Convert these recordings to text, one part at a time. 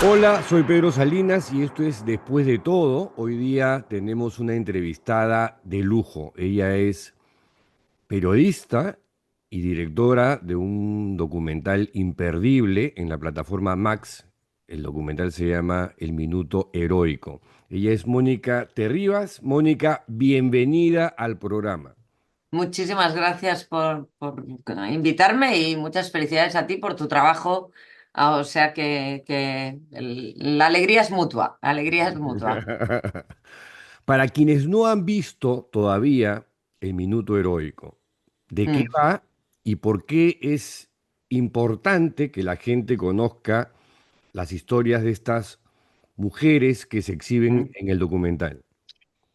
Hola, soy Pedro Salinas y esto es Después de todo. Hoy día tenemos una entrevistada de lujo. Ella es periodista y directora de un documental imperdible en la plataforma Max. El documental se llama El Minuto Heroico. Ella es Mónica Terribas. Mónica, bienvenida al programa. Muchísimas gracias por invitarme y muchas felicidades a ti por tu trabajo. O sea que la alegría es mutua, la alegría es mutua. Para quienes no han visto todavía El Minuto Heroico, ¿de qué Mm, va y por qué es importante que la gente conozca las historias de estas mujeres que se exhiben mm. en el documental?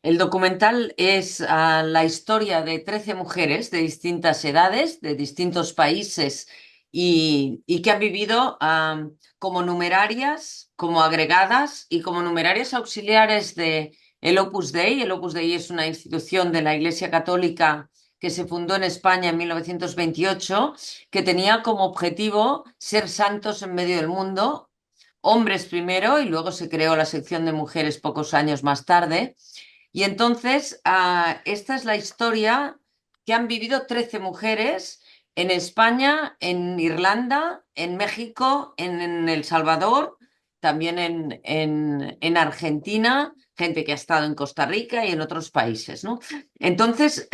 El documental es la historia de 13 mujeres de distintas edades, de distintos países y que han vivido como numerarias, como agregadas y como numerarias auxiliares de el Opus Dei. El Opus Dei es una institución de la Iglesia Católica que se fundó en España en 1928, que tenía como objetivo ser santos en medio del mundo, hombres primero y luego se creó la sección de mujeres pocos años más tarde. Y entonces, esta es la historia que han vivido 13 mujeres en España, en Irlanda, en México, en El Salvador, también en Argentina, gente que ha estado en Costa Rica y en otros países, ¿no? Entonces,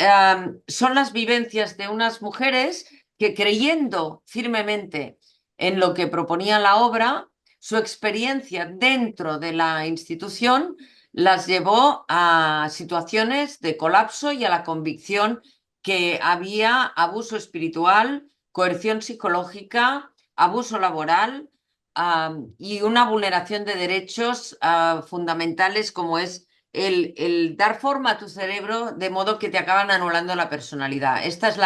son las vivencias de unas mujeres que creyendo firmemente en lo que proponía la obra, su experiencia dentro de la institución las llevó a situaciones de colapso y a la convicción que había abuso espiritual, coerción psicológica, abuso laboral, y una vulneración de derechos fundamentales como es el dar forma a tu cerebro de modo que te acaban anulando la personalidad. Esta es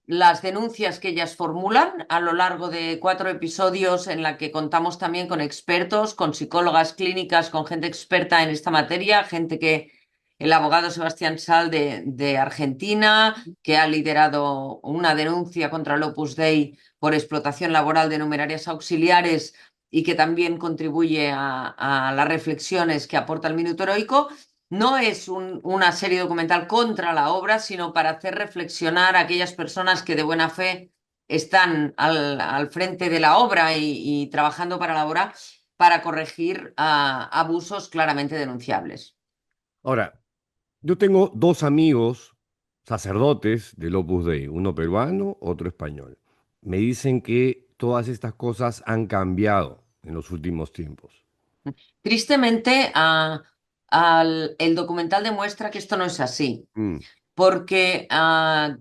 las denuncias que ellas formulan a lo largo de 4 episodios en la que contamos también con expertos, con psicólogas clínicas, con gente experta en esta materia, gente que el abogado Sebastián Sal de Argentina, que ha liderado una denuncia contra el Opus Dei por explotación laboral de numerarias auxiliares y que también contribuye a las reflexiones que aporta el Minuto Heroico. No es una serie documental contra la obra, sino para hacer reflexionar a aquellas personas que de buena fe están al frente de la obra y trabajando para la obra para corregir abusos claramente denunciables. Ahora, yo tengo dos amigos sacerdotes del Opus Dei, uno peruano, otro español. Me dicen que todas estas cosas han cambiado en los últimos tiempos. Tristemente, el documental demuestra que esto no es así, Mm. porque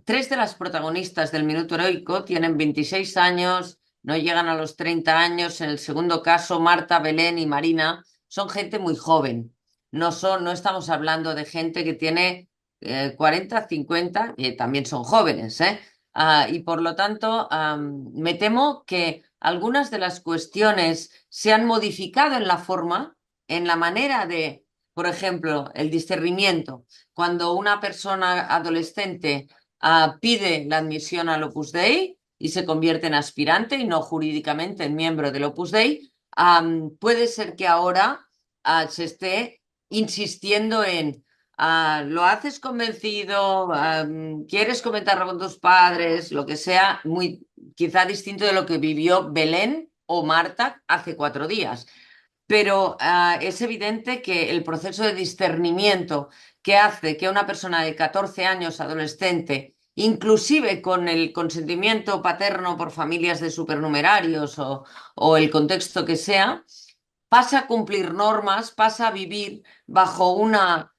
tres de las protagonistas del Minuto Heroico tienen 26 años, no llegan a los 30 años. En el segundo caso, Marta, Belén y Marina son gente muy joven. No estamos hablando de gente que tiene 40, 50, que también son jóvenes, ¿eh? Y por lo tanto, me temo que algunas de las cuestiones se han modificado en la forma, en la manera de, por ejemplo, el discernimiento. Cuando una persona adolescente pide la admisión al Opus Dei y se convierte en aspirante y no jurídicamente en miembro del Opus Dei, puede ser que ahora se esté insistiendo en lo haces convencido, quieres comentarlo con tus padres, lo que sea, muy quizá distinto de lo que vivió Belén o Marta hace 4 días. Pero es evidente que el proceso de discernimiento que hace que una persona de 14 años, adolescente, inclusive con el consentimiento paterno por familias de supernumerarios o el contexto que sea, pasa a cumplir normas, pasa a vivir bajo una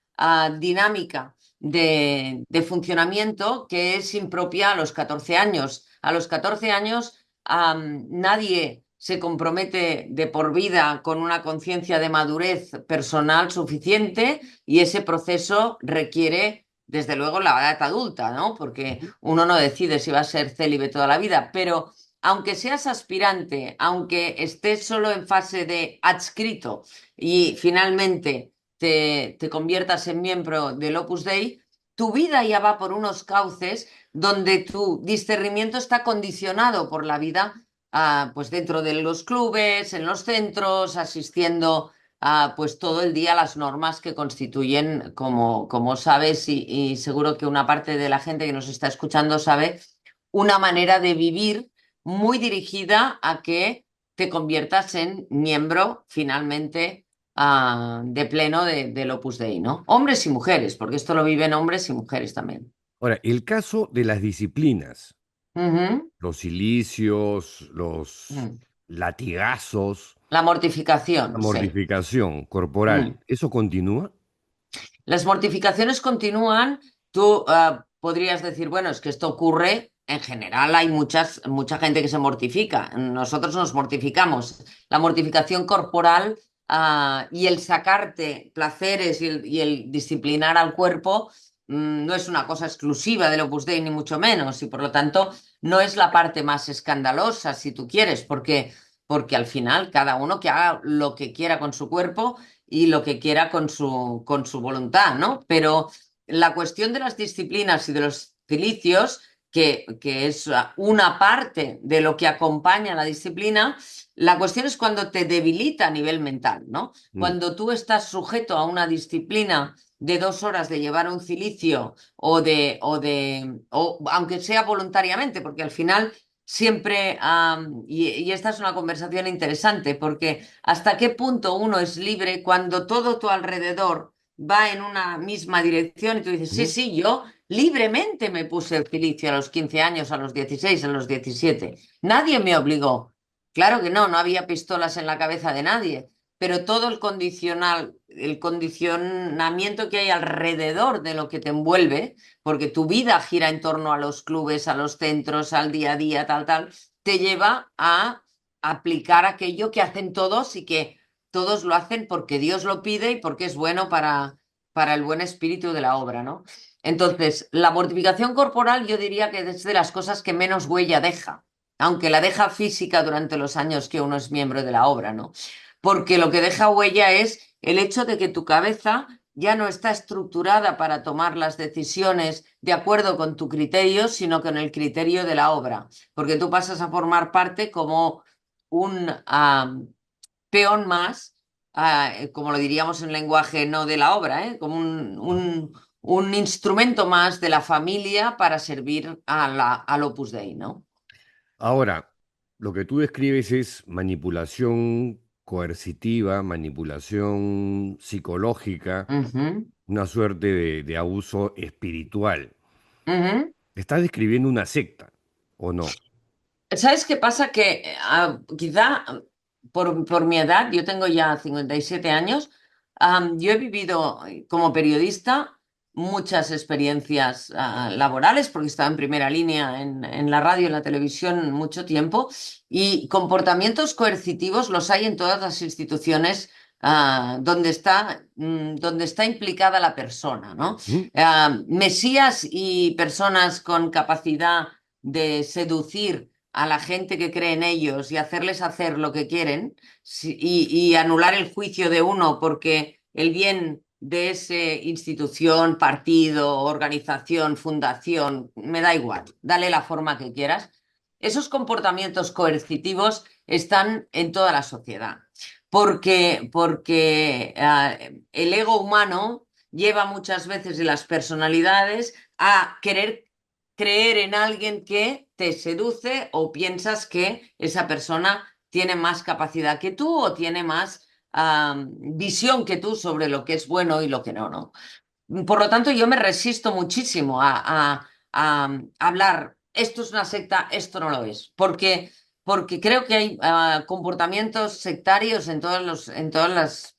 dinámica de funcionamiento que es impropia a los 14 años. A los 14 años nadie se compromete de por vida con una conciencia de madurez personal suficiente y ese proceso requiere, desde luego, la edad adulta, ¿no? Porque uno no decide si va a ser célibe toda la vida, pero aunque seas aspirante, aunque estés solo en fase de adscrito y finalmente te conviertas en miembro del Opus Dei, tu vida ya va por unos cauces donde tu discernimiento está condicionado por la vida pues dentro de los clubes, en los centros, asistiendo pues todo el día a las normas que constituyen, como sabes, y seguro que una parte de la gente que nos está escuchando sabe, una manera de vivir muy dirigida a que te conviertas en miembro finalmente de pleno del Opus Dei, ¿no? Hombres y mujeres, porque esto lo viven hombres y mujeres también. Ahora, el caso de las disciplinas, Ujú. los cilicios, los Mm. latigazos, La la mortificación, sí. mortificación Mm. corporal, ¿eso continúa? Las mortificaciones continúan. Tú podrías decir, bueno, es que esto ocurre en general, hay mucha gente que se mortifica. Nosotros nos mortificamos. La mortificación corporal y el sacarte placeres y el disciplinar al cuerpo no es una cosa exclusiva del Opus Dei, ni mucho menos. Y por lo tanto, no es la parte más escandalosa, si tú quieres, porque al final cada uno que haga lo que quiera con su cuerpo y lo que quiera con su voluntad, ¿no? Pero la cuestión de las disciplinas y de los cilicios, que es una parte de lo que acompaña a la disciplina, la cuestión es cuando te debilita a nivel mental, ¿no? Mm. Cuando tú estás sujeto a una disciplina de 2 horas de llevar un cilicio o aunque sea voluntariamente, porque al final siempre, y esta es una conversación interesante, porque hasta qué punto uno es libre cuando todo tu alrededor va en una misma dirección y tú dices, sí, Ujú. sí, yo libremente me puse el cilicio a los 15 años, a los 16, a los 17. Nadie me obligó. Claro que no, no había pistolas en la cabeza de nadie, pero todo el condicionamiento que hay alrededor de lo que te envuelve, porque tu vida gira en torno a los clubes, a los centros, al día a día, tal, tal, te lleva a aplicar aquello que hacen todos y que todos lo hacen porque Dios lo pide y porque es bueno para el buen espíritu de la obra, ¿no? Entonces, la mortificación corporal yo diría que es de las cosas que menos huella deja, aunque la deja física durante los años que uno es miembro de la obra, ¿no? Porque lo que deja huella es el hecho de que tu cabeza ya no está estructurada para tomar las decisiones de acuerdo con tu criterio, sino con el criterio de la obra, porque tú pasas a formar parte como un peón más, como lo diríamos en lenguaje no de la obra, como un instrumento más de la familia para servir al Opus Dei, ¿no? Ahora, lo que tú describes es manipulación coercitiva, manipulación psicológica, Ujú, una suerte de abuso espiritual. ujú. ¿Estás describiendo una secta o no? ¿Sabes qué pasa? Que quizá por mi edad, yo tengo ya 57 años, yo he vivido como periodista muchas experiencias laborales, porque estaba en primera línea en la radio y en la televisión mucho tiempo, y comportamientos coercitivos los hay en todas las instituciones donde está implicada la persona, ¿no? ¿Mm? Mesías y personas con capacidad de seducir a la gente que cree en ellos y hacerles hacer lo que quieren y anular el juicio de uno porque el bien de esa institución, partido, organización, fundación, me da igual, dale la forma que quieras. Esos comportamientos coercitivos están en toda la sociedad, porque el ego humano lleva muchas veces de las personalidades a querer creer en alguien que te seduce o piensas que esa persona tiene más capacidad que tú o tiene más visión que tú sobre lo que es bueno y lo que no, ¿no? Por lo tanto, yo me resisto muchísimo a hablar, esto es una secta, esto no lo es, porque creo que hay comportamientos sectarios en todas las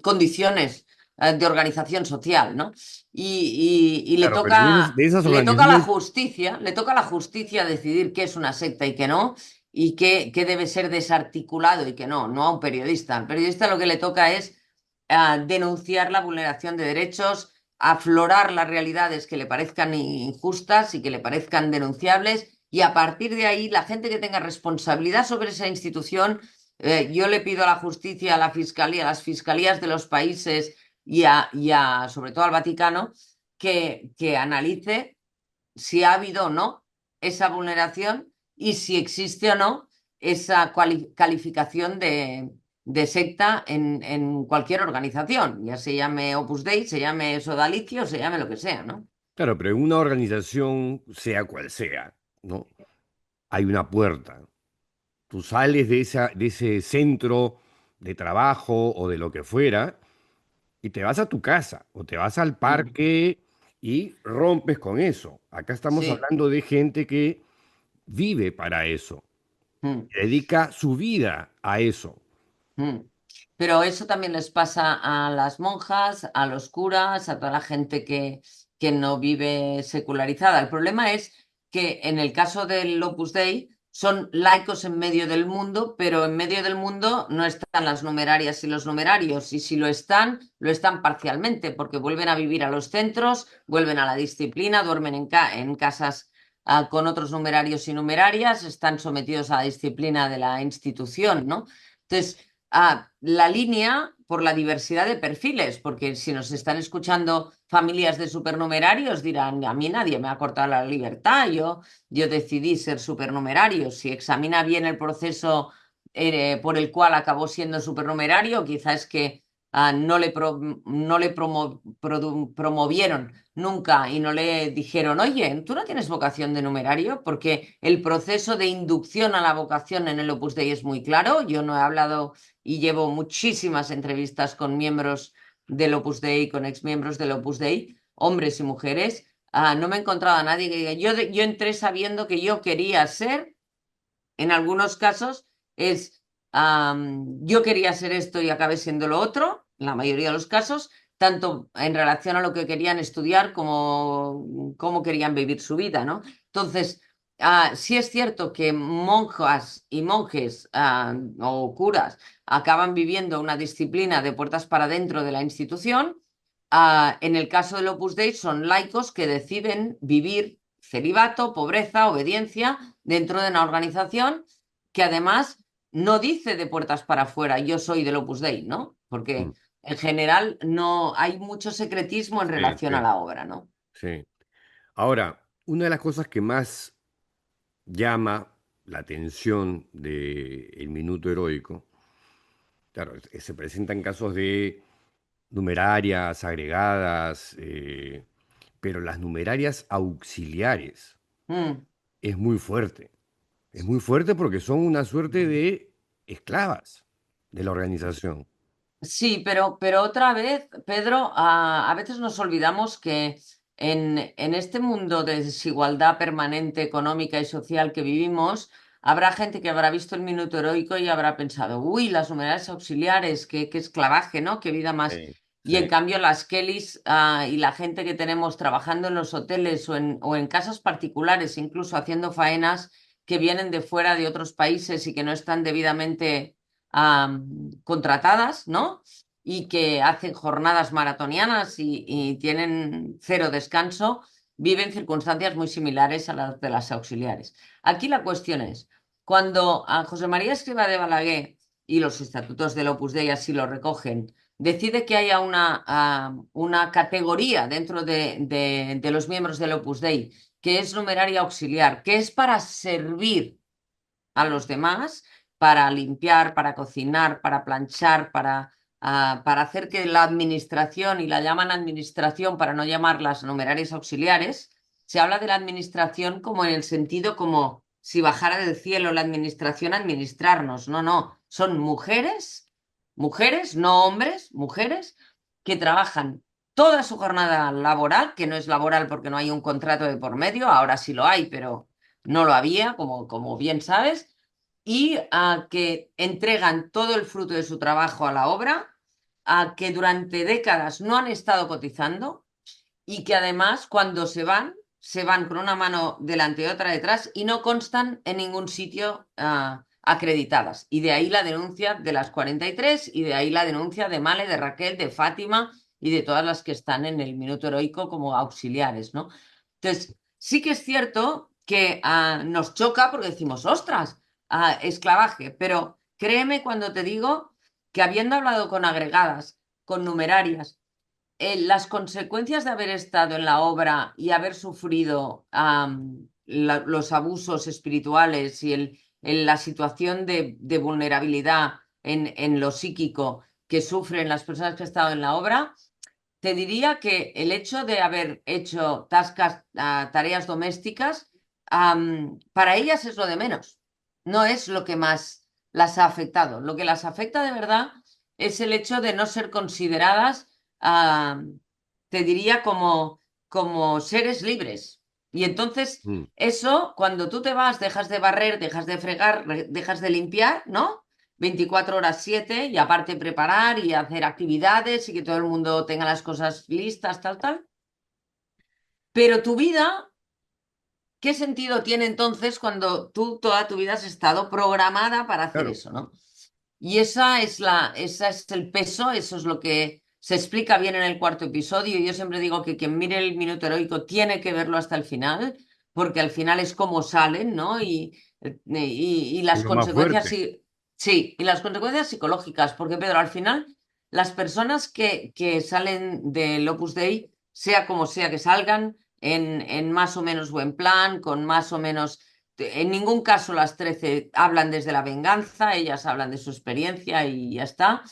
condiciones de organización social, ¿no? Y le Claro, pero en toca, de esas le toca a la organizaciones, justicia, le toca a la justicia decidir qué es una secta y qué no, y qué debe ser desarticulado y qué no, no a un periodista. Al periodista lo que le toca es denunciar la vulneración de derechos, aflorar las realidades que le parezcan injustas y que le parezcan denunciables, y a partir de ahí la gente que tenga responsabilidad sobre esa institución, yo le pido a la justicia, a la fiscalía, a las fiscalías de los países sobre todo al Vaticano, que analice si ha habido o no esa vulneración y si existe o no. esa calificación de secta en cualquier organización, ya se llame Opus Dei, se llame Sodalicio, se llame lo que sea, ¿no? Claro, pero en una organización, sea cual sea, ¿no? Hay una puerta. Tú sales de ese centro de trabajo o de lo que fuera y te vas a tu casa o te vas al Mm, parque y rompes con eso. Acá estamos sí. hablando de gente que vive para eso, Mm. dedica su vida a eso. Mm. Pero eso también les pasa a las monjas, a los curas, a toda la gente que no vive secularizada. El problema es que en el caso del Opus Dei son laicos en medio del mundo, pero en medio del mundo no están las numerarias y los numerarios, y si lo están parcialmente, porque vuelven a vivir a los centros, vuelven a la disciplina, duermen en casas con otros numerarios y numerarias, están sometidos a la disciplina de la institución, ¿no? Entonces, la línea por la diversidad de perfiles, porque si nos están escuchando familias de supernumerarios, dirán, a mí nadie me ha cortado la libertad, yo decidí ser supernumerario. Si examina bien el proceso por el cual acabó siendo supernumerario, quizás es que no le promovieron nunca y no le dijeron, oye, ¿tú no tienes vocación de numerario? Porque el proceso de inducción a la vocación en el Opus Dei es muy claro. Yo no he hablado y llevo muchísimas entrevistas con miembros del Opus Dei, con exmiembros del Opus Dei, hombres y mujeres. No me he encontrado a nadie que diga, yo entré sabiendo que yo quería ser, en algunos casos es, yo quería ser esto y acabé siendo lo otro, en la mayoría de los casos, tanto en relación a lo que querían estudiar como cómo querían vivir su vida, ¿no? Entonces, sí es cierto que monjas y monjes o curas acaban viviendo una disciplina de puertas para dentro de la institución. En el caso del Opus Dei son laicos que deciden vivir celibato, pobreza, obediencia dentro de una organización que además no dice de puertas para afuera, yo soy del Opus Dei, ¿no? Mm. Porque en general no hay mucho secretismo en Sí, relación a sí, la obra, ¿no? sí. Ahora, una de las cosas que más llama la atención del minuto heroico, claro, se presentan casos de numerarias agregadas, pero las numerarias auxiliares Mm. es muy fuerte. Es muy fuerte porque son una suerte de esclavas de la organización. Sí, pero otra vez, Pedro, a veces nos olvidamos que en este mundo de desigualdad permanente económica y social que vivimos, habrá gente que habrá visto el minuto heroico y habrá pensado, uy, las numerarias auxiliares, qué esclavaje, ¿no? Qué vida más. Sí, Y en sí, cambio las Kellys y la gente que tenemos trabajando en los hoteles o en casas particulares, incluso haciendo faenas que vienen de fuera de otros países y que no están debidamente contratadas, ¿no? Y que hacen jornadas maratonianas y tienen cero descanso, viven circunstancias muy similares a las de las auxiliares. Aquí la cuestión es, cuando a José María Escrivá de Balaguer y los estatutos del Opus Dei así lo recogen, decide que haya una categoría dentro de los miembros del Opus Dei, que es numeraria auxiliar, que es para servir a los demás, para limpiar, para cocinar, para planchar, para hacer que la administración, y la llaman administración para no llamarlas numerarias auxiliares, se habla de la administración como en el sentido como si bajara del cielo la administración a administrarnos. No, no, son mujeres, mujeres, no hombres, mujeres, que trabajan toda su jornada laboral, que no es laboral porque no hay un contrato de por medio, ahora sí lo hay, pero no lo había, como bien sabes, y a que entregan todo el fruto de su trabajo a la obra, a que durante décadas no han estado cotizando y que además cuando se van con una mano delante y otra detrás y no constan en ningún sitio acreditadas. Y de ahí la denuncia de las 43 y de ahí la denuncia de Male, de Raquel, de Fátima y de todas las que están en el minuto heroico como auxiliares, ¿no? Entonces, sí que es cierto que nos choca porque decimos, ostras, esclavaje, pero créeme cuando te digo que habiendo hablado con agregadas, con numerarias, las consecuencias de haber estado en la obra y haber sufrido los abusos espirituales en la situación de vulnerabilidad en lo psíquico que sufren las personas que han estado en la obra, te diría que el hecho de haber hecho tareas domésticas, para ellas es lo de menos, no es lo que más las ha afectado. Lo que las afecta de verdad es el hecho de no ser consideradas, te diría, como seres libres. Y entonces, Mm. eso, cuando tú te vas, dejas de barrer, dejas de fregar, dejas de limpiar, ¿no? 24 horas 7 y aparte preparar y hacer actividades y que todo el mundo tenga las cosas listas, tal, tal. Pero tu vida, ¿qué sentido tiene entonces cuando tú toda tu vida has estado programada para hacer Claro. eso, ¿no? Y esa es el peso, eso es lo que se explica bien en el cuarto episodio. Yo siempre digo que quien mire el Minuto Heroico tiene que verlo hasta el final, porque al final es como salen, ¿no? Y Es las lo más consecuencias, fuerte. sí, sí, y las consecuencias psicológicas, porque Pedro, al final, las personas que salen del Opus Dei, sea como sea que salgan, en más o menos buen plan, con más o menos en ningún caso las 13 hablan desde la venganza, ellas hablan de su experiencia y ya está,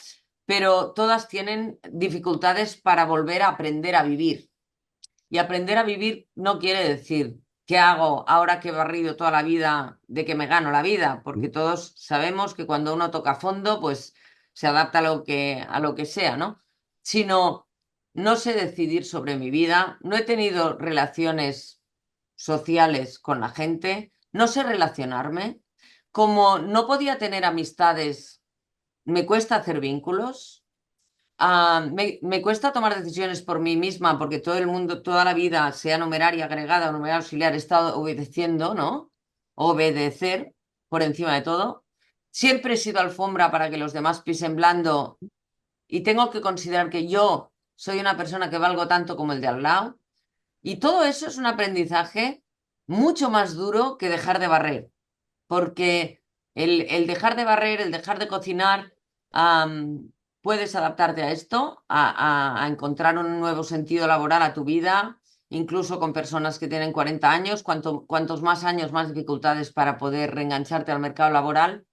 pero todas tienen dificultades para volver a aprender a vivir. Y aprender a vivir no quiere decir qué hago ahora que he barrido toda la vida de que me gano la vida, porque todos sabemos que cuando uno toca fondo, pues se adapta a lo que sea, ¿no? Sino, no sé decidir sobre mi vida, no he tenido relaciones sociales con la gente, no sé relacionarme, como no podía tener amistades, me cuesta hacer vínculos. Me cuesta tomar decisiones por mí misma porque todo el mundo, toda la vida, sea numeraria, agregada o numeraria auxiliar, he estado obedeciendo, ¿no? Obedecer por encima de todo. Siempre he sido alfombra para que los demás pisen blando y tengo que considerar que yo soy una persona que valgo tanto como el de al lado. Y todo eso es un aprendizaje mucho más duro que dejar de barrer, porque el dejar de barrer, el dejar de cocinar, puedes adaptarte a esto, a encontrar un nuevo sentido laboral a tu vida, incluso con personas que tienen 40 años, cuantos más años, más dificultades para poder reengancharte al mercado laboral,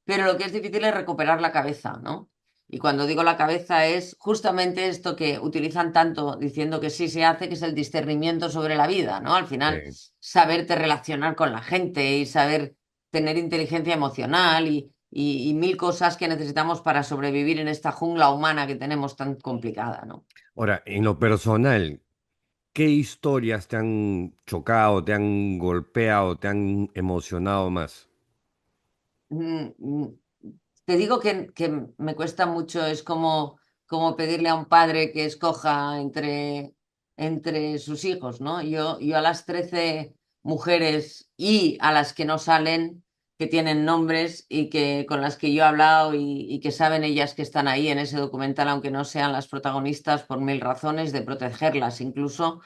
pero lo que es difícil es recuperar la cabeza, ¿no? Y cuando digo la cabeza es justamente esto que utilizan tanto diciendo que sí se hace, que es el discernimiento sobre la vida, ¿no? Al final, saberte relacionar con la gente y saber tener inteligencia emocional y mil cosas que necesitamos para sobrevivir en esta jungla humana que tenemos tan complicada, ¿no? Ahora, en lo personal, ¿qué historias te han chocado, te han golpeado, te han emocionado más? Mm, mm, Te digo que me cuesta mucho, es como pedirle a un padre que escoja entre sus hijos, ¿no? Yo a las 13 mujeres y a las que no salen, que tienen nombres y con las que yo he hablado y que saben ellas que están ahí en ese documental, aunque no sean las protagonistas por mil razones, de protegerlas incluso.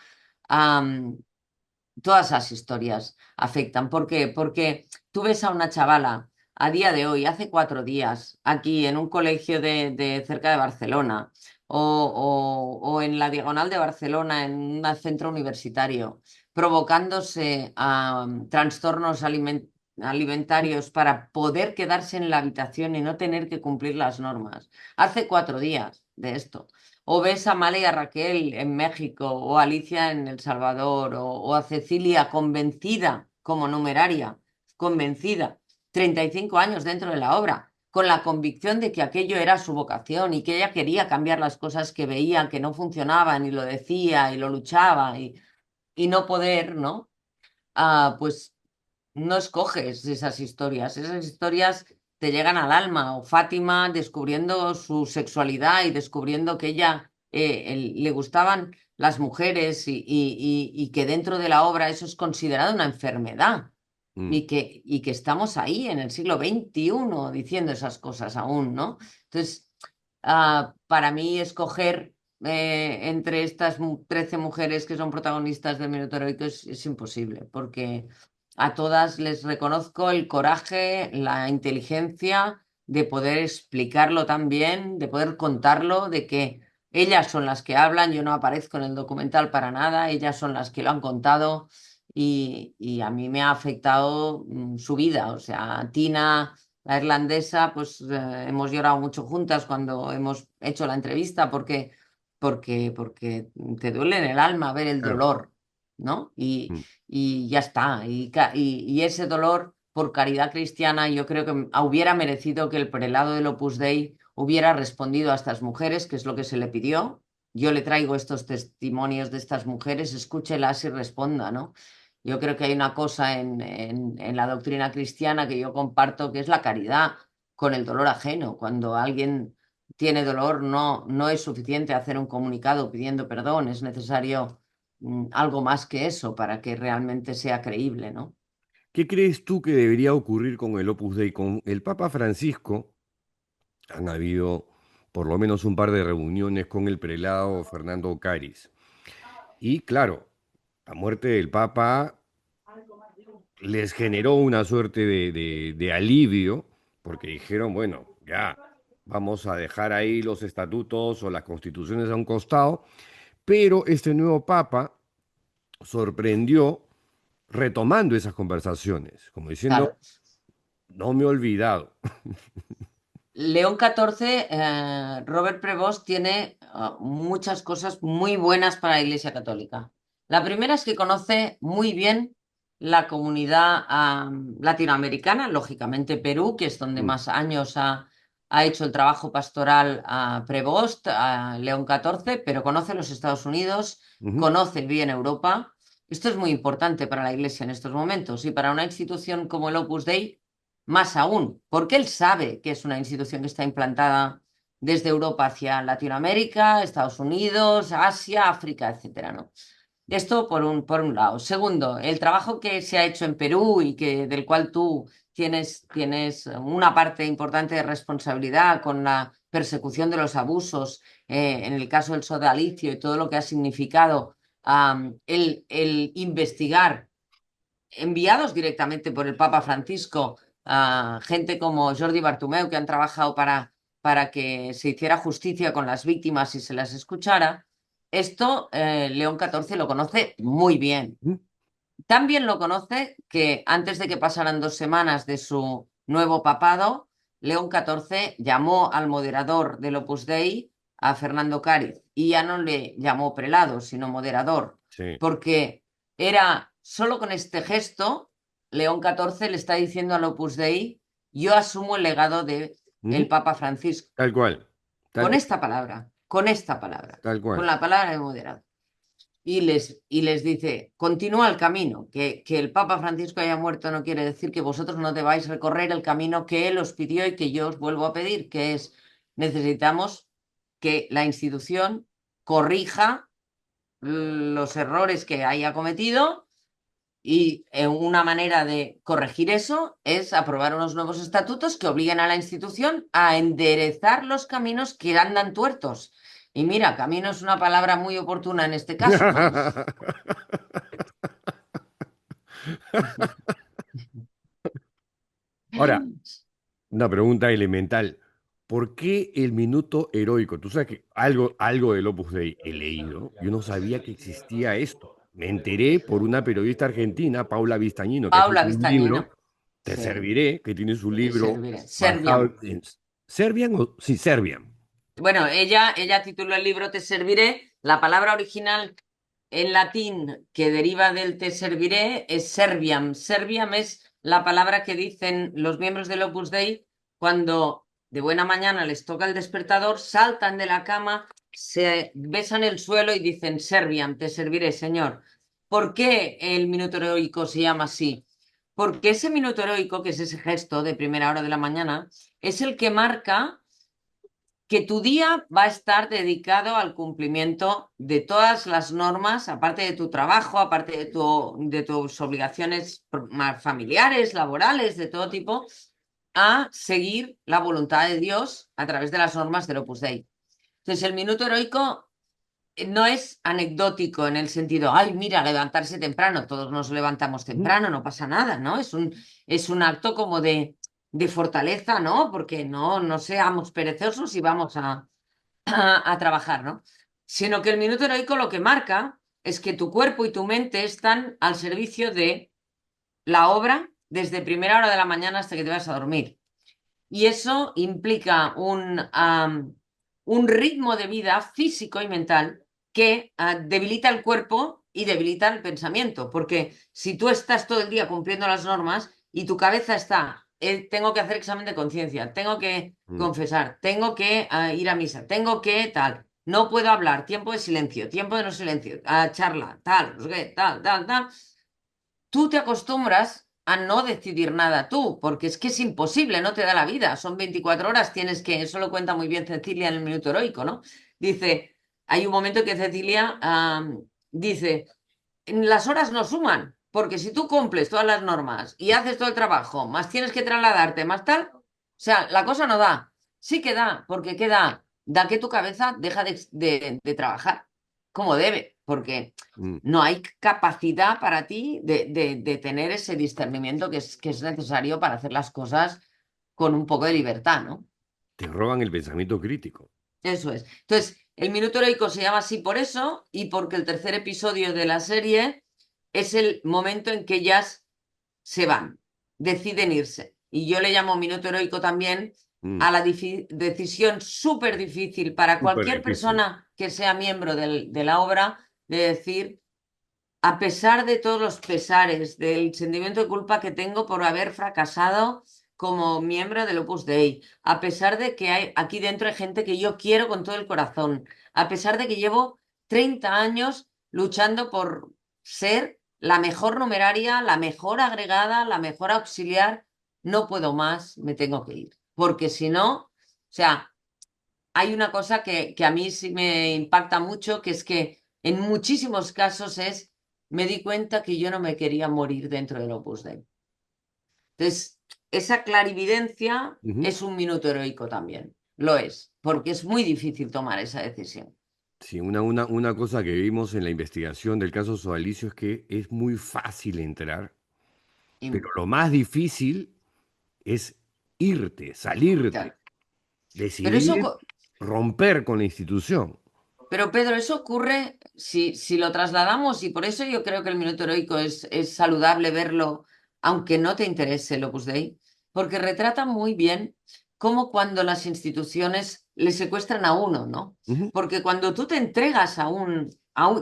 Todas esas historias afectan. ¿Por qué? Porque tú ves a una chavala a día de hoy, hace 4 días, aquí en un colegio de cerca de Barcelona o en la Diagonal de Barcelona, en un centro universitario, provocándose trastornos alimentarios para poder quedarse en la habitación y no tener que cumplir las normas. Hace 4 días de esto. O ves a Male y a Raquel en México, o a Alicia en El Salvador, o a Cecilia convencida como numeraria, convencida, 35 años dentro de la obra, con la convicción de que aquello era su vocación y que ella quería cambiar las cosas que veía que no funcionaban y lo decía y lo luchaba y no poder, ¿no? Pues no escoges esas historias te llegan al alma, o Fátima descubriendo su sexualidad y descubriendo que ella le gustaban las mujeres y que dentro de la obra eso es considerado una enfermedad Mm. y que estamos ahí en el siglo XXI diciendo esas cosas aún, ¿no? Entonces, para mí escoger entre estas 13 mujeres que son protagonistas del Minuto Heroico es imposible, porque a todas les reconozco el coraje, la inteligencia de poder explicarlo tan bien, de poder contarlo, de que ellas son las que hablan, yo no aparezco en el documental para nada, ellas son las que lo han contado y a mí me ha afectado su vida. O sea, Tina, la irlandesa, pues hemos llorado mucho juntas cuando hemos hecho la entrevista porque te duele en el alma ver el Claro. dolor, ¿no? Mm. Y ya está. Y ese dolor, por caridad cristiana, yo creo que hubiera merecido que el prelado del Opus Dei hubiera respondido a estas mujeres, que es lo que se le pidió. Yo le traigo estos testimonios de estas mujeres, escúchelas y responda, ¿no? Yo creo que hay una cosa en la doctrina cristiana que yo comparto, que es la caridad con el dolor ajeno. Cuando alguien tiene dolor, no es suficiente hacer un comunicado pidiendo perdón, es necesario algo más que eso para que realmente sea creíble, ¿no? ¿Qué crees tú que debería ocurrir con el Opus Dei? Con el Papa Francisco han habido por lo menos un par de reuniones con el prelado Fernando Caris. Y claro, la muerte del Papa les generó una suerte de alivio, porque dijeron, bueno, ya, vamos a dejar ahí los estatutos o las constituciones a un costado, pero este nuevo Papa sorprendió retomando esas conversaciones, como diciendo, Claro. no me he olvidado. León XIV, Robert Prevost, tiene muchas cosas muy buenas para la Iglesia Católica. La primera es que conoce muy bien la comunidad latinoamericana, lógicamente Perú, que es donde Mm, más años ha hecho el trabajo pastoral a Prevost, a León XIV, pero conoce los Estados Unidos, ujú, conoce bien Europa. Esto es muy importante para la Iglesia en estos momentos y para una institución como el Opus Dei más aún, porque él sabe que es una institución que está implantada desde Europa hacia Latinoamérica, Estados Unidos, Asia, África, etcétera, ¿no? Esto por un lado. Segundo, el trabajo que se ha hecho en Perú y del cual tú tienes una parte importante de responsabilidad con la persecución de los abusos, en el caso del sodalicio y todo lo que ha significado el investigar enviados directamente por el Papa Francisco a gente como Jordi Bartomeu, que han trabajado para que se hiciera justicia con las víctimas y se las escuchara, esto León XIV lo conoce muy bien. ujú. También lo conoce que antes de que pasaran 2 semanas de su nuevo papado, León XIV llamó al moderador del Opus Dei, a Fernando Cáriz, y ya no le llamó prelado, sino moderador, Sí. porque era solo con este gesto, León XIV le está diciendo al Opus Dei, yo asumo el legado de el Ujú. Papa Francisco, Tal cual, tal cual, con esta palabra, tal con cual. la palabra de moderador y les dice, continúa el camino, que el Papa Francisco haya muerto no quiere decir que vosotros no debáis recorrer el camino que él os pidió y que yo os vuelvo a pedir, que es, necesitamos que la institución corrija los errores que haya cometido y una manera de corregir eso es aprobar unos nuevos estatutos que obliguen a la institución a enderezar los caminos que andan tuertos. Y mira, camino es una palabra muy oportuna en este caso, ¿no? Ahora, una pregunta elemental. ¿Por qué el minuto heroico? Tú sabes que algo del Opus Dei he leído. Yo no sabía que existía esto. Me enteré por una periodista argentina, Paula Vistañino, que ha Paula escrito un libro, Vistañino. Te Sí, serviré, que tiene su te libro serviré. basado Serbian. en Serbian o sí, Serbian. Bueno, ella tituló el libro Te serviré. La palabra original en latín que deriva del te serviré es serbiam. Serbiam es la palabra que dicen los miembros del Opus Dei cuando de buena mañana les toca el despertador, saltan de la cama, se besan el suelo y dicen serbiam, te serviré, Señor. ¿Por qué el minuto heroico se llama así? Porque ese minuto heroico, que es ese gesto de primera hora de la mañana, es el que marca que tu día va a estar dedicado al cumplimiento de todas las normas, aparte de tu trabajo, aparte de tus obligaciones familiares, laborales, de todo tipo, a seguir la voluntad de Dios a través de las normas del Opus Dei. Entonces, el minuto heroico no es anecdótico en el sentido, ay, mira, levantarse temprano, todos nos levantamos Ujú. temprano, no pasa nada, ¿no? Es un acto como de fortaleza, ¿no? Porque no seamos perezosos y vamos a trabajar, ¿no? Sino que el minuto heroico lo que marca es que tu cuerpo y tu mente están al servicio de la obra desde primera hora de la mañana hasta que te vas a dormir. Y eso implica un ritmo de vida físico y mental que debilita el cuerpo y debilita el pensamiento. Porque si tú estás todo el día cumpliendo las normas y tu cabeza está, tengo que hacer examen de conciencia, tengo que Mm. confesar, tengo que ir a misa, tengo que tal, no puedo hablar, tiempo de silencio, tiempo de no silencio, charla, tal, no sé qué, tal, tal, tal, tú te acostumbras a no decidir nada tú, porque es que es imposible, no te da la vida. Son 24 horas, tienes que, eso lo cuenta muy bien Cecilia en el Minuto Heroico, ¿no? Dice, hay un momento que Cecilia dice, las horas no suman, porque si tú cumples todas las normas y haces todo el trabajo, más tienes que trasladarte, más tal, o sea, la cosa no da. Sí que da, porque ¿qué da? Da que tu cabeza deja de trabajar como debe, porque Mm. no hay capacidad para ti de tener ese discernimiento que es necesario para hacer las cosas con un poco de libertad, ¿no? Te roban el pensamiento crítico. Eso es. Entonces, el Minuto Heroico se llama así por eso y porque el tercer episodio de la serie es el momento en que ellas se van, deciden irse. Y yo le llamo Minuto Heroico también Mm. a la decisión súper difícil para Súper cualquier difícil. persona que sea miembro de la obra de decir, a pesar de todos los pesares, del sentimiento de culpa que tengo por haber fracasado como miembro del Opus Dei, a pesar de que hay aquí dentro hay gente que yo quiero con todo el corazón, a pesar de que llevo 30 años luchando por ser la mejor numeraria, la mejor agregada, la mejor auxiliar, no puedo más, me tengo que ir. Porque si no, o sea, hay una cosa que a mí sí me impacta mucho, que es que en muchísimos casos me di cuenta que yo no me quería morir dentro del Opus Dei. Entonces, esa clarividencia Ujú. es un minuto heroico también, lo es, porque es muy difícil tomar esa decisión. Sí, una cosa que vimos en la investigación del caso Sodalicio es que es muy fácil entrar, Y, pero lo más difícil es irte, salirte, claro, pero eso, decidir romper con la institución. pero Pedro, eso ocurre si lo trasladamos y por eso yo creo que el minuto heroico es saludable verlo, aunque no te interese el Opus Dei, porque retrata muy bien cómo cuando las instituciones le secuestran a uno, ¿no? Ujú. Porque cuando tú te entregas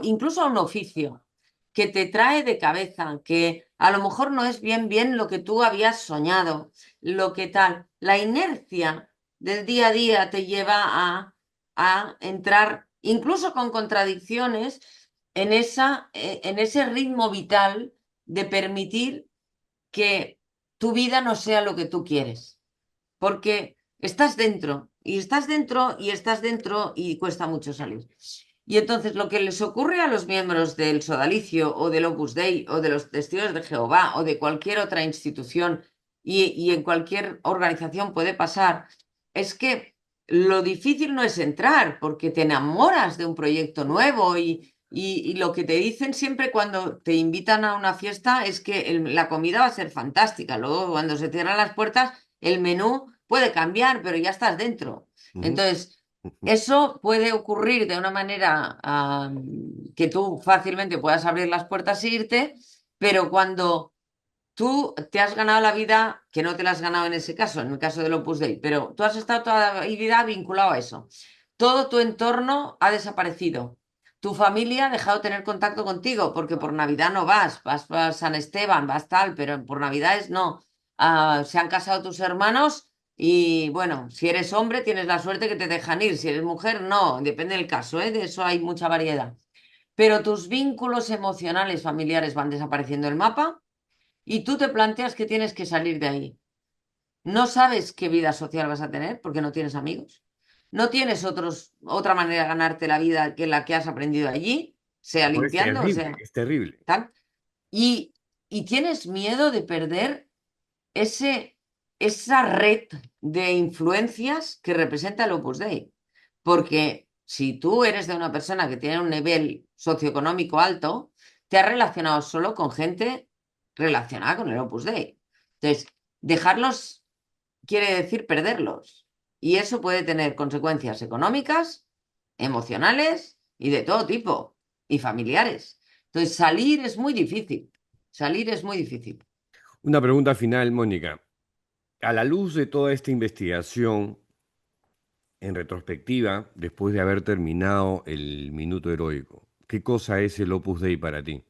incluso a un oficio que te trae de cabeza, que a lo mejor no es bien lo que tú habías soñado, lo que tal, la inercia del día a día te lleva a entrar, incluso con contradicciones, en ese ritmo vital de permitir que tu vida no sea lo que tú quieres. Porque estás dentro, y estás dentro, y estás dentro, y cuesta mucho salir. Y entonces lo que les ocurre a los miembros del Sodalicio o del Opus Dei o de los Testigos de Jehová o de cualquier otra institución y en cualquier organización puede pasar, es que lo difícil no es entrar, porque te enamoras de un proyecto nuevo y lo que te dicen siempre cuando te invitan a una fiesta es que la comida va a ser fantástica. Luego, cuando se cierran las puertas, el menú puede cambiar, pero ya estás dentro. Ujú. Entonces, Ujú. eso puede ocurrir de una manera que tú fácilmente puedas abrir las puertas e irte, pero cuando tú te has ganado la vida, que no te la has ganado en ese caso, en el caso del Opus Dei, pero tú has estado toda la vida vinculado a eso. Todo tu entorno ha desaparecido. Tu familia ha dejado de tener contacto contigo porque por Navidad no vas para San Esteban, vas tal, pero por Navidades no. Se han casado tus hermanos y bueno, si eres hombre tienes la suerte que te dejan ir, si eres mujer no, depende del caso, ¿eh? De eso hay mucha variedad. Pero tus vínculos emocionales familiares van desapareciendo del mapa y tú te planteas que tienes que salir de ahí. No sabes qué vida social vas a tener porque no tienes amigos. No tienes otra manera de ganarte la vida que la que has aprendido allí, sea No, es limpiando, o terrible, sea, es terrible. tal. Y, y tienes miedo de perder ese, esa red de influencias que representa el Opus Dei. Porque si tú eres de una persona que tiene un nivel socioeconómico alto, te has relacionado solo con gente relacionada con el Opus Dei. Entonces, dejarlos quiere decir perderlos. Y eso puede tener consecuencias económicas, emocionales y de todo tipo. y familiares. Entonces, salir es muy difícil. Salir es muy difícil. Una pregunta final, Mónica. A la luz de toda esta investigación, en retrospectiva, después de haber terminado el Minuto Heroico, ¿qué cosa es el Opus Dei para ti?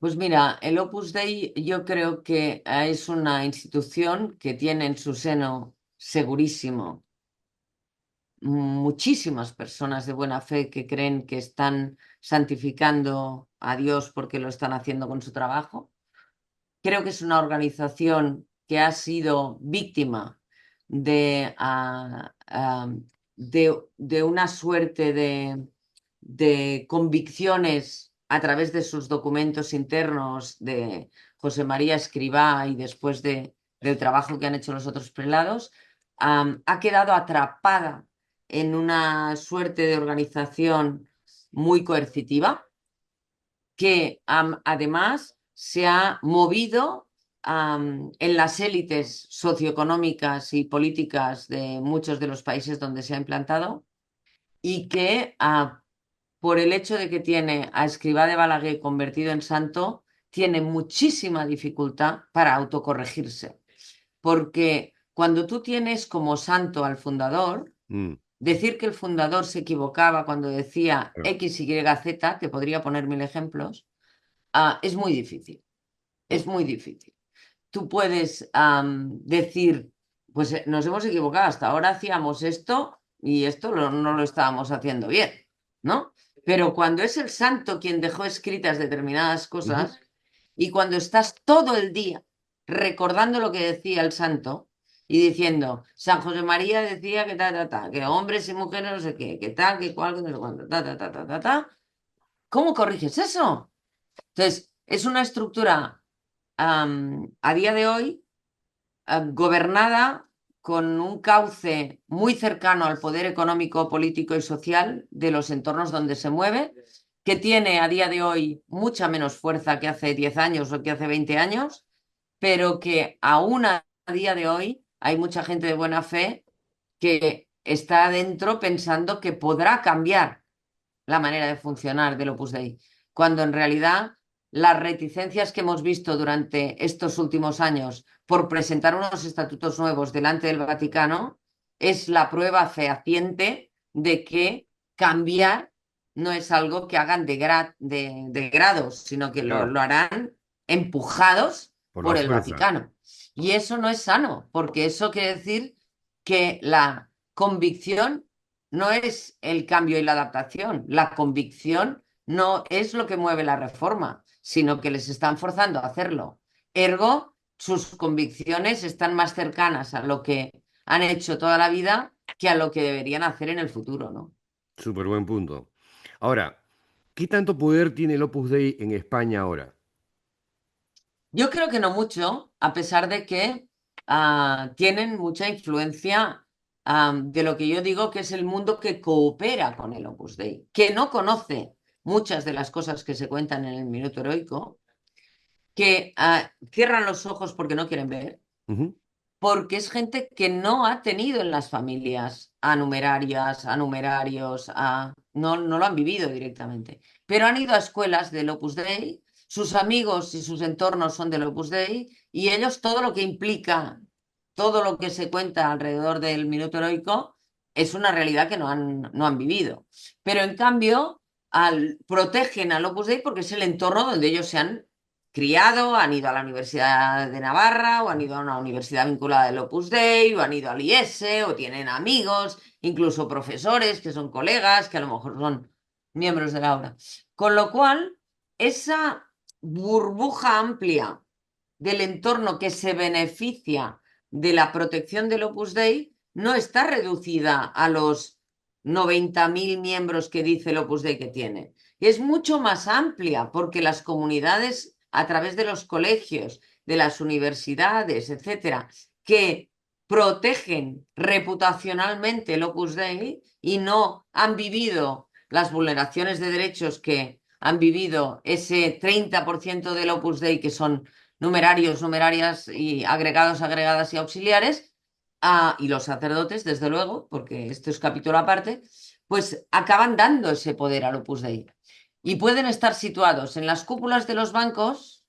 Pues mira, el Opus Dei yo creo que es una institución que tiene en su seno segurísimo muchísimas personas de buena fe que creen que están santificando a Dios porque lo están haciendo con su trabajo. Creo que es una organización que ha sido víctima de, de una suerte de convicciones a través de sus documentos internos de José María Escrivá y después del trabajo que han hecho los otros prelados, ha quedado atrapada en una suerte de organización muy coercitiva que además se ha movido en las élites socioeconómicas y políticas de muchos de los países donde se ha implantado y que por el hecho de que tiene a Escrivá de Balaguer convertido en santo, tiene muchísima dificultad para autocorregirse. Porque cuando tú tienes como santo al fundador, Mm, decir que el fundador se equivocaba cuando decía claro. X, Y, Z, te podría poner mil ejemplos, es muy difícil, es muy difícil. Tú puedes decir, pues nos hemos equivocado, hasta ahora hacíamos esto y esto no lo estábamos haciendo bien, ¿no? Pero cuando es el santo quien dejó escritas determinadas Ujú. cosas y cuando estás todo el día recordando lo que decía el santo y diciendo, San José María decía que que hombres y mujeres no sé qué, que tal, que cual, que no sé cuánto, ¿cómo corriges eso? Entonces, es una estructura a día de hoy gobernada con un cauce muy cercano al poder económico, político y social de los entornos donde se mueve, que tiene a día de hoy mucha menos fuerza que hace 10 años o que hace 20 años, pero que aún a día de hoy hay mucha gente de buena fe que está adentro pensando que podrá cambiar la manera de funcionar del Opus Dei, cuando en realidad las reticencias que hemos visto durante estos últimos años por presentar unos estatutos nuevos delante del Vaticano es la prueba fehaciente de que cambiar no es algo que hagan de grados, sino que Claro, lo harán empujados por la por el fuerza. Vaticano. Y eso no es sano, porque eso quiere decir que la convicción no es el cambio y la adaptación. La convicción no es lo que mueve la reforma, sino que les están forzando a hacerlo. Ergo, sus convicciones están más cercanas a lo que han hecho toda la vida que a lo que deberían hacer en el futuro, ¿no? Súper buen punto. Ahora, ¿qué tanto poder tiene el Opus Dei en España ahora? Yo creo que no mucho, a pesar de que tienen mucha influencia de lo que yo digo que es el mundo que coopera con el Opus Dei, que no conoce muchas de las cosas que se cuentan en el Minuto Heroico, que cierran los ojos porque no quieren ver, Ujú. porque es gente que no ha tenido en las familias a numerarias, a numerarios, no lo han vivido directamente, pero han ido a escuelas del Opus Dei, sus amigos y sus entornos son del Opus Dei, y ellos todo lo que implica, todo lo que se cuenta alrededor del minuto heroico, es una realidad que no han vivido. Pero en cambio, protegen al Opus Dei porque es el entorno donde ellos se han criado, han ido a la Universidad de Navarra o han ido a una universidad vinculada al Opus Dei o han ido al IESE o tienen amigos, incluso profesores que son colegas, que a lo mejor son miembros de la obra. Con lo cual, esa burbuja amplia del entorno que se beneficia de la protección del Opus Dei no está reducida a los 90.000 miembros que dice el Opus Dei que tiene. Es mucho más amplia porque las comunidades a través de los colegios, de las universidades, etcétera, que protegen reputacionalmente el Opus Dei y no han vivido las vulneraciones de derechos que han vivido ese 30% del Opus Dei que son numerarios, numerarias y agregados, agregadas y auxiliares, y los sacerdotes, desde luego, porque esto es capítulo aparte, pues acaban dando ese poder al Opus Dei. y pueden estar situados en las cúpulas de los bancos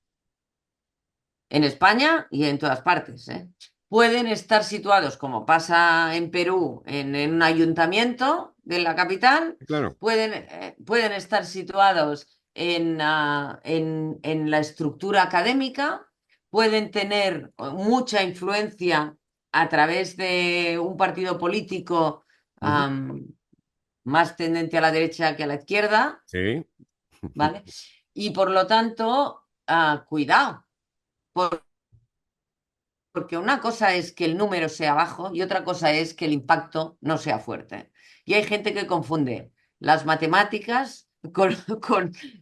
en España y en todas partes, ¿eh? Pueden estar situados, como pasa en Perú, en un ayuntamiento de la capital, Claro. pueden estar situados en la estructura académica, pueden tener mucha influencia a través de un partido político Ujú. am, más tendente a la derecha que a la izquierda, Sí. ¿vale? Y por lo tanto, cuidado. Porque una cosa es que el número sea bajo y otra cosa es que el impacto no sea fuerte. Y hay gente que confunde las matemáticas con,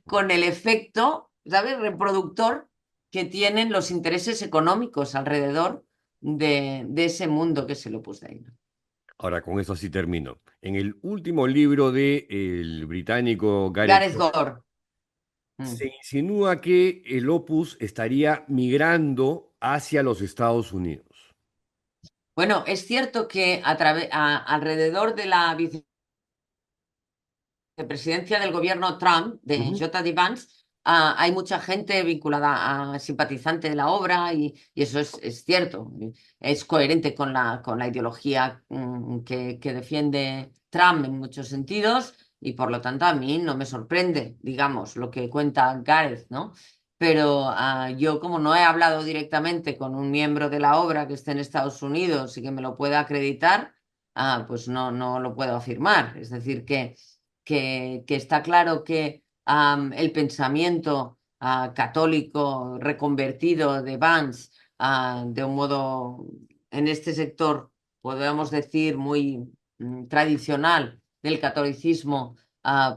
con el efecto, ¿sabes?, reproductor que tienen los intereses económicos alrededor de ese mundo que se lo puse ahí. Ahora, con eso sí termino. En el último libro de el británico Gareth Gareth Gore. Mm. se insinúa que el Opus estaría migrando hacia los Estados Unidos. Bueno, es cierto que alrededor de la presidencia del gobierno Trump, de Ujú. J.D. Vance, hay mucha gente vinculada a simpatizante de la obra y eso es cierto, es coherente con la ideología que defiende Trump en muchos sentidos y por lo tanto a mí no me sorprende, digamos, lo que cuenta Gareth, ¿no? Pero yo como no he hablado directamente con un miembro de la obra que esté en Estados Unidos y que me lo pueda acreditar, pues no lo puedo afirmar. Es decir, que está claro que el pensamiento católico reconvertido de Vance, de un modo en este sector, podemos decir, muy tradicional del catolicismo,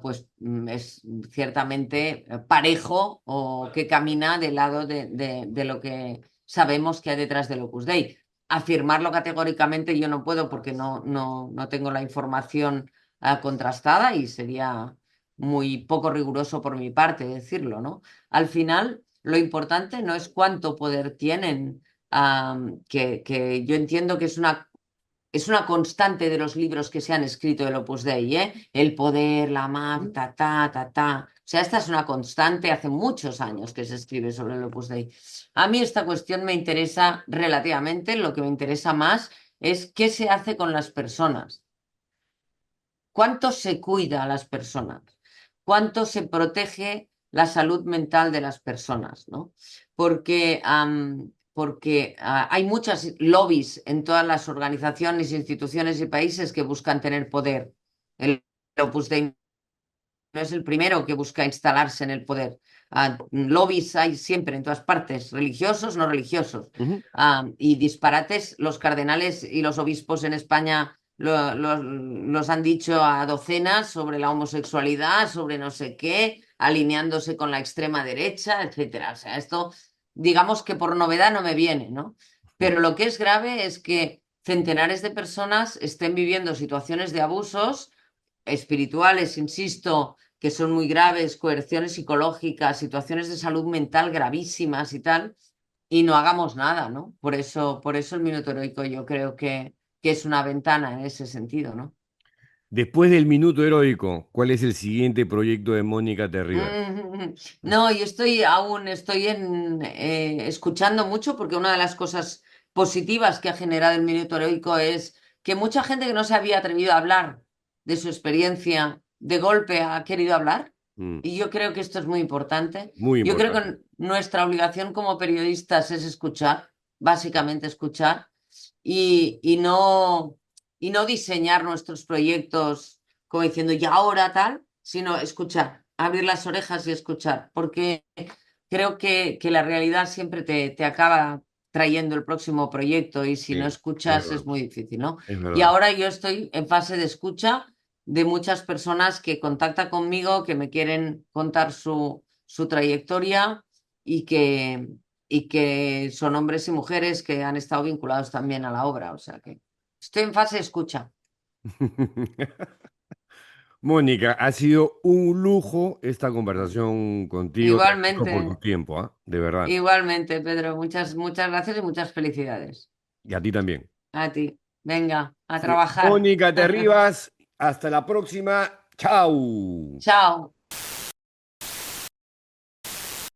pues es ciertamente parejo o que camina del lado de lo que sabemos que hay detrás del Opus Dei. Afirmarlo categóricamente yo no puedo porque no tengo la información contrastada y sería muy poco riguroso por mi parte decirlo, ¿no? Al final, lo importante no es cuánto poder tienen, que yo entiendo que es una constante de los libros que se han escrito del Opus Dei, ¿eh? El poder, la mafia, ta, ta, ta, ta. O sea, esta es una constante, hace muchos años que se escribe sobre el Opus Dei. A mí esta cuestión me interesa relativamente, lo que me interesa más es qué se hace con las personas. ¿Cuánto se cuida a las personas? ¿Cuánto se protege la salud mental de las personas? ¿No? Porque hay muchas lobbies en todas las organizaciones, instituciones y países que buscan tener poder. El Opus Dei no es el primero que busca instalarse en el poder. Lobbies hay siempre en todas partes, religiosos, no religiosos. Ujú. Y disparates, los cardenales y los obispos en España los han dicho a docenas sobre la homosexualidad, sobre no sé qué, alineándose con la extrema derecha, etcétera. O sea, esto, digamos que por novedad no me viene, ¿no? Pero lo que es grave es que centenares de personas estén viviendo situaciones de abusos espirituales, insisto, que son muy graves, coerciones psicológicas, situaciones de salud mental gravísimas y tal, y no hagamos nada, ¿no? Por eso el minuto heroico yo creo que es una ventana en ese sentido, ¿no? Después del Minuto Heroico, ¿cuál es el siguiente proyecto de Mónica Terribas? No, yo estoy escuchando mucho porque una de las cosas positivas que ha generado el Minuto Heroico es que mucha gente que no se había atrevido a hablar de su experiencia de golpe ha querido hablar Mm, y yo creo que esto es muy importante. muy Yo creo importante. que nuestra obligación como periodistas es escuchar, básicamente escuchar y, y no, y no diseñar nuestros proyectos como diciendo y ahora tal, sino escuchar, abrir las orejas y escuchar, porque creo que la realidad siempre te acaba trayendo el próximo proyecto y si no Sí, es escuchas verdad, es muy difícil, ¿no? es Y verdad. ahora yo estoy en fase de escucha de muchas personas que contactan conmigo, que me quieren contar su trayectoria y que, y que son hombres y mujeres que han estado vinculados también a la obra. O sea que estoy en fase de escucha. Mónica, ha sido un lujo esta conversación contigo. Te agradezco por tu Igualmente, tiempo, ¿ah? De verdad. igualmente, Pedro. Muchas gracias y muchas felicidades. Y a ti también. A ti. Venga, a Fue trabajar. Mónica Terribas. Hasta la próxima. Chau. Chao.